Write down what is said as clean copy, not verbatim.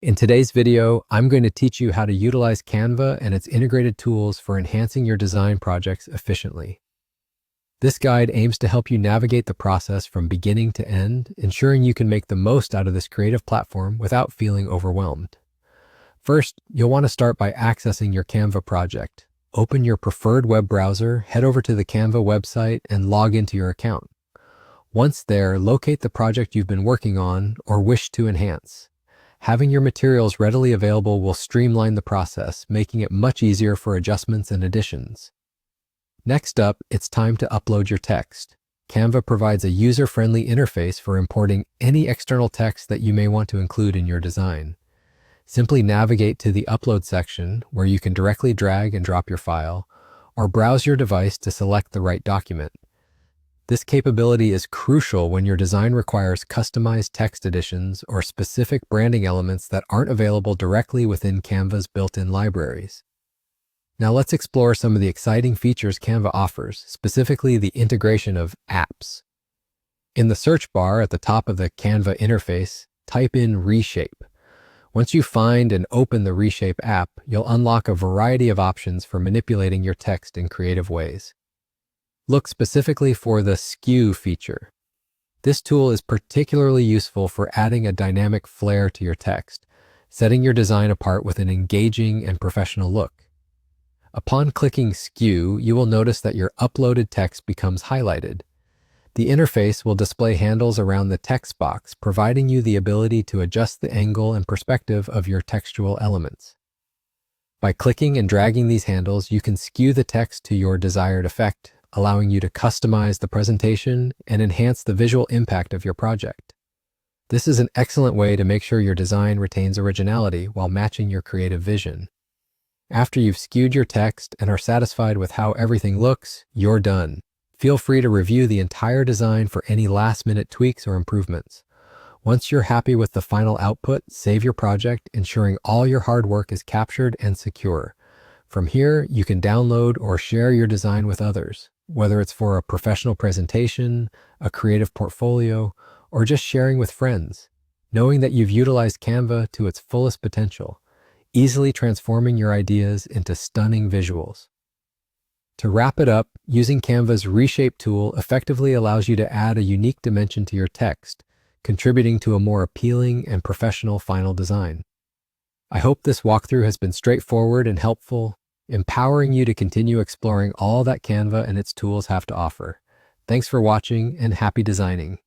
In today's video, I'm going to teach you how to utilize Canva and its integrated tools for enhancing your design projects efficiently. This guide aims to help you navigate the process from beginning to end, ensuring you can make the most out of this creative platform without feeling overwhelmed. First, you'll want to start by accessing your Canva project. Open your preferred web browser, head over to the Canva website, and log into your account. Once there, locate the project you've been working on or wish to enhance. Having your materials readily available will streamline the process, making it much easier for adjustments and additions. Next up, it's time to upload your text. Canva provides a user-friendly interface for importing any external text that you may want to include in your design. Simply navigate to the Upload section, where you can directly drag and drop your file, or browse your device to select the right document. This capability is crucial when your design requires customized text additions or specific branding elements that aren't available directly within Canva's built-in libraries. Now let's explore some of the exciting features Canva offers, specifically the integration of apps. In the search bar at the top of the Canva interface, type in Reshape. Once you find and open the Reshape app, you'll unlock a variety of options for manipulating your text in creative ways. Look specifically for the Skew feature. This tool is particularly useful for adding a dynamic flair to your text, setting your design apart with an engaging and professional look. Upon clicking Skew, you will notice that your uploaded text becomes highlighted. The interface will display handles around the text box, providing you the ability to adjust the angle and perspective of your textual elements. By clicking and dragging these handles, you can skew the text to your desired effect, allowing you to customize the presentation and enhance the visual impact of your project. This is an excellent way to make sure your design retains originality while matching your creative vision. After you've skewed your text and are satisfied with how everything looks, you're done. Feel free to review the entire design for any last-minute tweaks or improvements. Once you're happy with the final output, save your project, ensuring all your hard work is captured and secure. From here, you can download or share your design with others, whether it's for a professional presentation, a creative portfolio, or just sharing with friends, knowing that you've utilized Canva to its fullest potential, easily transforming your ideas into stunning visuals. To wrap it up, using Canva's Reshape tool effectively allows you to add a unique dimension to your text, contributing to a more appealing and professional final design. I hope this walkthrough has been straightforward and helpful, empowering you to continue exploring all that Canva and its tools have to offer. Thanks for watching and happy designing.